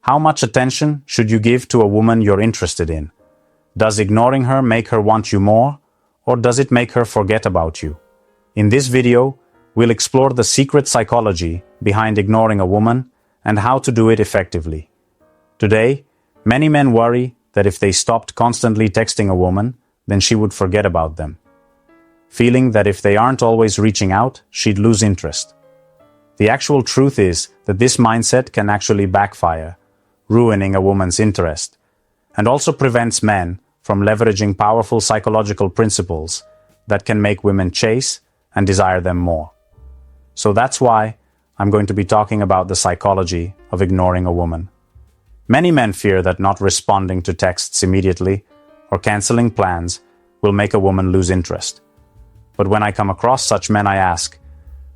How much attention should you give to a woman you're interested in? Does ignoring her make her want you more, or does it make her forget about you? In this video, we'll explore the secret psychology behind ignoring a woman and how to do it effectively. Today, many men worry that if they stopped constantly texting a woman, then she would forget about them, feeling that if they aren't always reaching out, she'd lose interest. The actual truth is that this mindset can actually backfire, ruining a woman's interest, and also prevents men from leveraging powerful psychological principles that can make women chase and desire them more. So that's why I'm going to be talking about the psychology of ignoring a woman. Many men fear that not responding to texts immediately or canceling plans will make a woman lose interest. But when I come across such men, I ask,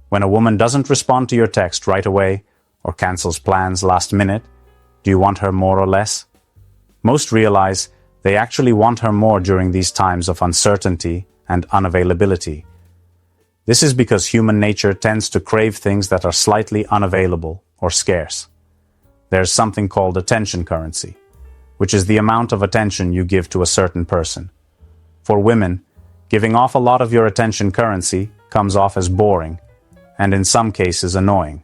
when a woman doesn't respond to your text right away or cancels plans last minute, do you want her more or less? Most realize they actually want her more during these times of uncertainty and unavailability. This is because human nature tends to crave things that are slightly unavailable or scarce. There's something called attention currency, which is the amount of attention you give to a certain person. For women, giving off a lot of your attention currency comes off as boring, and in some cases annoying.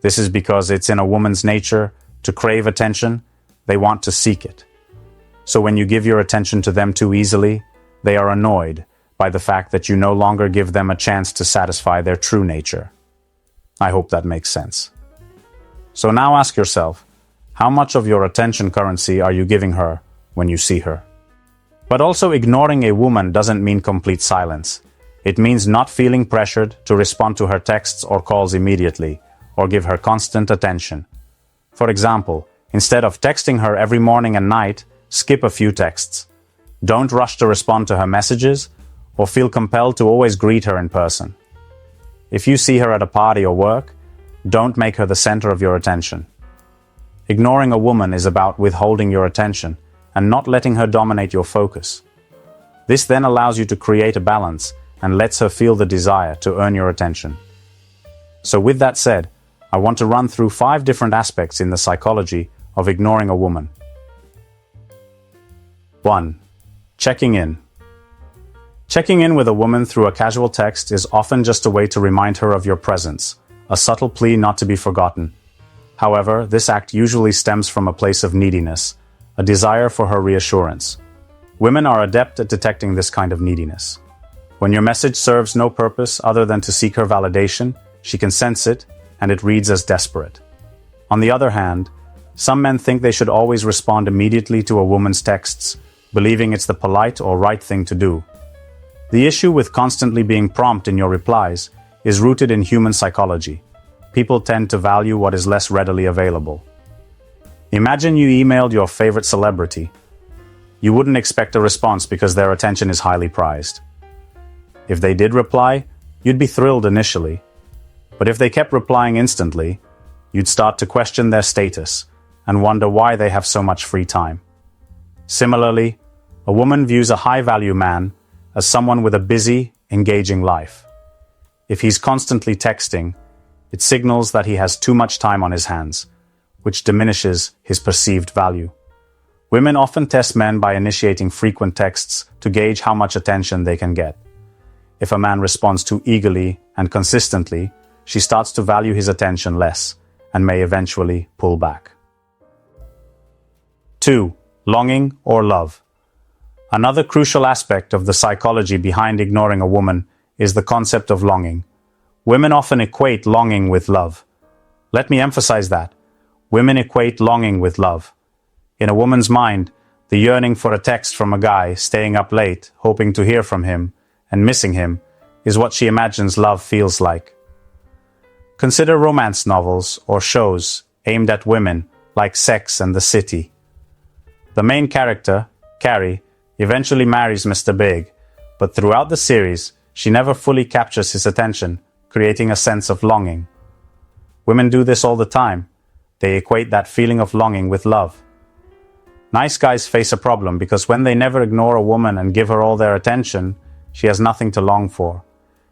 This is because it's in a woman's nature to crave attention. They want to seek it. So when you give your attention to them too easily, they are annoyed by the fact that you no longer give them a chance to satisfy their true nature. I hope that makes sense. So now ask yourself, how much of your attention currency are you giving her when you see her? But also, ignoring a woman doesn't mean complete silence. It means not feeling pressured to respond to her texts or calls immediately, or give her constant attention. For example, instead of texting her every morning and night, skip a few texts. Don't rush to respond to her messages, or feel compelled to always greet her in person. If you see her at a party or work, don't make her the center of your attention. Ignoring a woman is about withholding your attention and not letting her dominate your focus. This then allows you to create a balance and lets her feel the desire to earn your attention. So with that said, I want to run through 5 different aspects in the psychology of ignoring a woman. 1. Checking in. Checking in with a woman through a casual text is often just a way to remind her of your presence, a subtle plea not to be forgotten. However, this act usually stems from a place of neediness, a desire for her reassurance. Women are adept at detecting this kind of neediness. When your message serves no purpose other than to seek her validation, she can sense it, and it reads as desperate. On the other hand, some men think they should always respond immediately to a woman's texts, believing it's the polite or right thing to do. The issue with constantly being prompt in your replies is rooted in human psychology. People tend to value what is less readily available. Imagine you emailed your favorite celebrity. You wouldn't expect a response because their attention is highly prized. If they did reply, you'd be thrilled initially. But if they kept replying instantly, you'd start to question their status and wonder why they have so much free time. Similarly, a woman views a high-value man as someone with a busy, engaging life. If he's constantly texting, it signals that he has too much time on his hands, which diminishes his perceived value. Women often test men by initiating frequent texts to gauge how much attention they can get. If a man responds too eagerly and consistently, she starts to value his attention less and may eventually pull back. 2. Longing or love. Another crucial aspect of the psychology behind ignoring a woman is the concept of longing. Women often equate longing with love. Let me emphasize that. Women equate longing with love. In a woman's mind, the yearning for a text from a guy staying up late, hoping to hear from him, and missing him, is what she imagines love feels like. Consider romance novels or shows aimed at women like Sex and the City. The main character, Carrie, eventually marries Mr. Big, but throughout the series, she never fully captures his attention, creating a sense of longing. Women do this all the time. They equate that feeling of longing with love. Nice guys face a problem because when they never ignore a woman and give her all their attention, she has nothing to long for.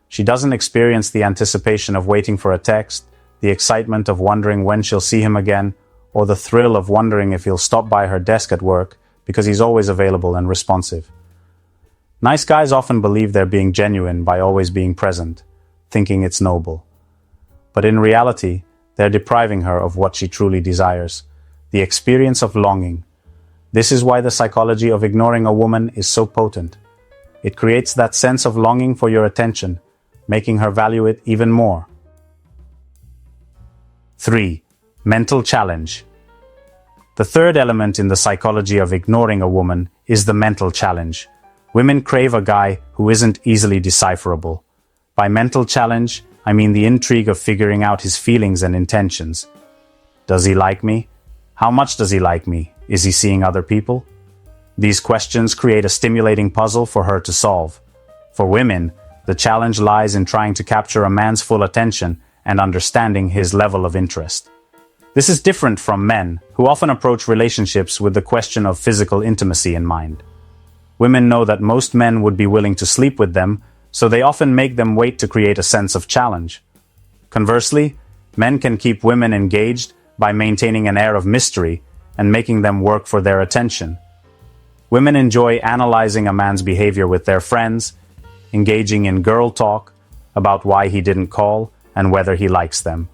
She doesn't experience the anticipation of waiting for a text, the excitement of wondering when she'll see him again, or the thrill of wondering if he'll stop by her desk at work because he's always available and responsive. Nice guys often believe they're being genuine by always being present, thinking it's noble. But in reality, they're depriving her of what she truly desires, the experience of longing. This is why the psychology of ignoring a woman is so potent. It creates that sense of longing for your attention, making her value it even more. 3. Mental challenge. The third element in the psychology of ignoring a woman is the mental challenge. Women crave a guy who isn't easily decipherable. By mental challenge, I mean the intrigue of figuring out his feelings and intentions. Does he like me? How much does he like me? Is he seeing other people? These questions create a stimulating puzzle for her to solve. For women, the challenge lies in trying to capture a man's full attention and understanding his level of interest. This is different from men, who often approach relationships with the question of physical intimacy in mind. Women know that most men would be willing to sleep with them, so they often make them wait to create a sense of challenge. Conversely, men can keep women engaged by maintaining an air of mystery and making them work for their attention. Women enjoy analyzing a man's behavior with their friends, engaging in girl talk about why he didn't call and whether he likes them.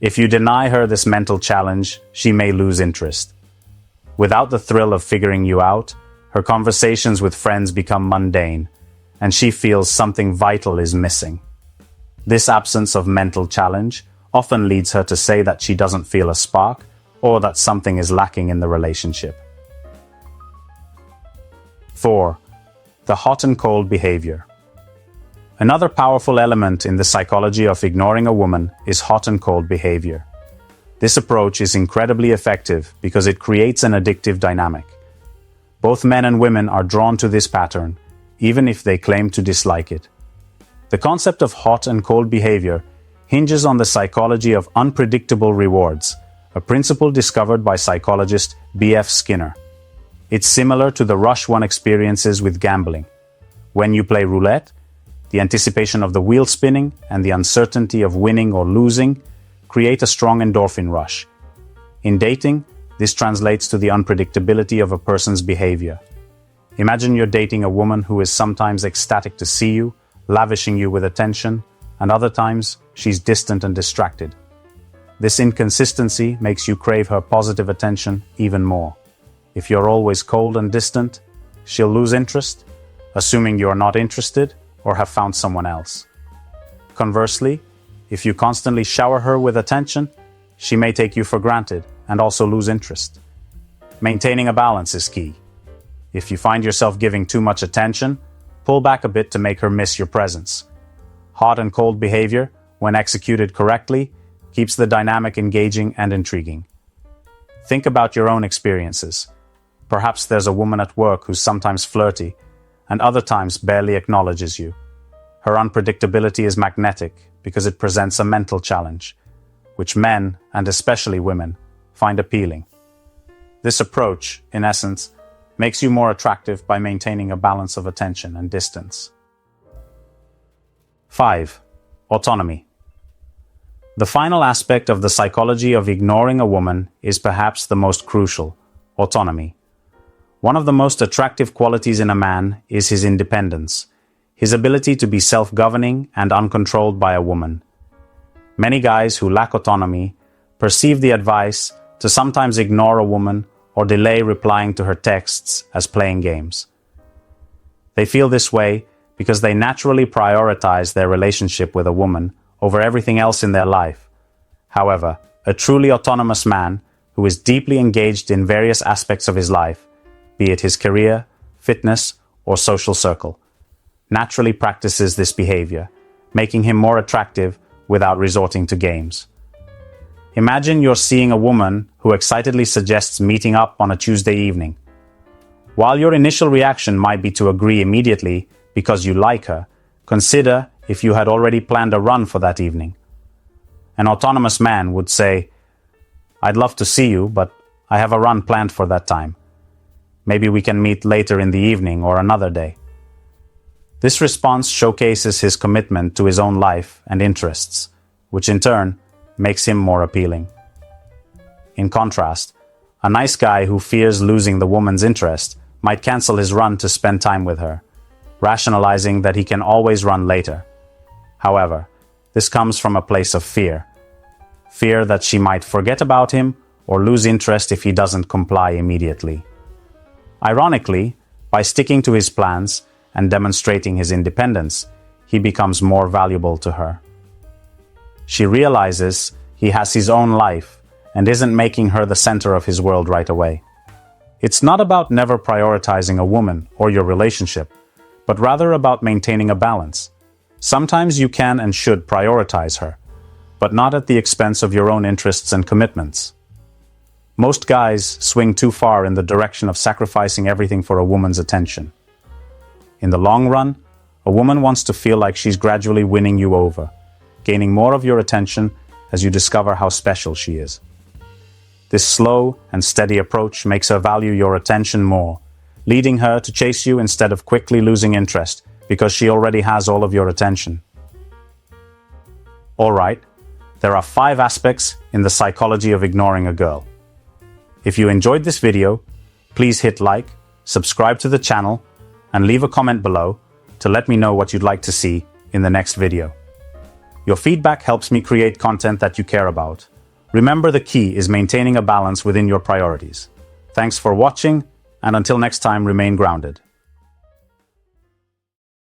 If you deny her this mental challenge, she may lose interest. Without the thrill of figuring you out, her conversations with friends become mundane, and she feels something vital is missing. This absence of mental challenge often leads her to say that she doesn't feel a spark or that something is lacking in the relationship. 4. The hot and cold behavior. Another powerful element in the psychology of ignoring a woman is hot and cold behavior. This approach is incredibly effective because it creates an addictive dynamic. Both men and women are drawn to this pattern, even if they claim to dislike it. The concept of hot and cold behavior hinges on the psychology of unpredictable rewards, a principle discovered by psychologist B.F. Skinner. It's similar to the rush one experiences with gambling. When you play roulette, the anticipation of the wheel spinning and the uncertainty of winning or losing create a strong endorphin rush. In dating, this translates to the unpredictability of a person's behavior. Imagine you're dating a woman who is sometimes ecstatic to see you, lavishing you with attention, and other times she's distant and distracted. This inconsistency makes you crave her positive attention even more. If you're always cold and distant, she'll lose interest, assuming you're not interested or have found someone else. Conversely, if you constantly shower her with attention, she may take you for granted and also lose interest. Maintaining a balance is key. If you find yourself giving too much attention, pull back a bit to make her miss your presence. Hot and cold behavior, when executed correctly, keeps the dynamic engaging and intriguing. Think about your own experiences. Perhaps there's a woman at work who's sometimes flirty and other times barely acknowledges you. Her unpredictability is magnetic because it presents a mental challenge, which men, and especially women, find appealing. This approach, in essence, makes you more attractive by maintaining a balance of attention and distance. 5. Autonomy. The final aspect of the psychology of ignoring a woman is perhaps the most crucial: autonomy. One of the most attractive qualities in a man is his independence, his ability to be self-governing and uncontrolled by a woman. Many guys who lack autonomy perceive the advice to sometimes ignore a woman or delay replying to her texts as playing games. They feel this way because they naturally prioritize their relationship with a woman over everything else in their life. However, a truly autonomous man who is deeply engaged in various aspects of his life, be it his career, fitness, or social circle, naturally practices this behavior, making him more attractive without resorting to games. Imagine you're seeing a woman who excitedly suggests meeting up on a Tuesday evening. While your initial reaction might be to agree immediately because you like her, consider if you had already planned a run for that evening. An autonomous man would say, "I'd love to see you, but I have a run planned for that time. Maybe we can meet later in the evening or another day." This response showcases his commitment to his own life and interests, which in turn makes him more appealing. In contrast, a nice guy who fears losing the woman's interest might cancel his run to spend time with her, rationalizing that he can always run later. However, this comes from a place of fear. Fear that she might forget about him or lose interest if he doesn't comply immediately. Ironically, by sticking to his plans and demonstrating his independence, he becomes more valuable to her. She realizes he has his own life and isn't making her the center of his world right away. It's not about never prioritizing a woman or your relationship, but rather about maintaining a balance. Sometimes you can and should prioritize her, but not at the expense of your own interests and commitments. Most guys swing too far in the direction of sacrificing everything for a woman's attention. In the long run, a woman wants to feel like she's gradually winning you over, gaining more of your attention as you discover how special she is. This slow and steady approach makes her value your attention more, leading her to chase you instead of quickly losing interest because she already has all of your attention. Alright, there are 5 aspects in the psychology of ignoring a girl. If you enjoyed this video, please hit like, subscribe to the channel, and leave a comment below to let me know what you'd like to see in the next video. Your feedback helps me create content that you care about. Remember, the key is maintaining a balance within your priorities. Thanks for watching, and until next time, remain grounded.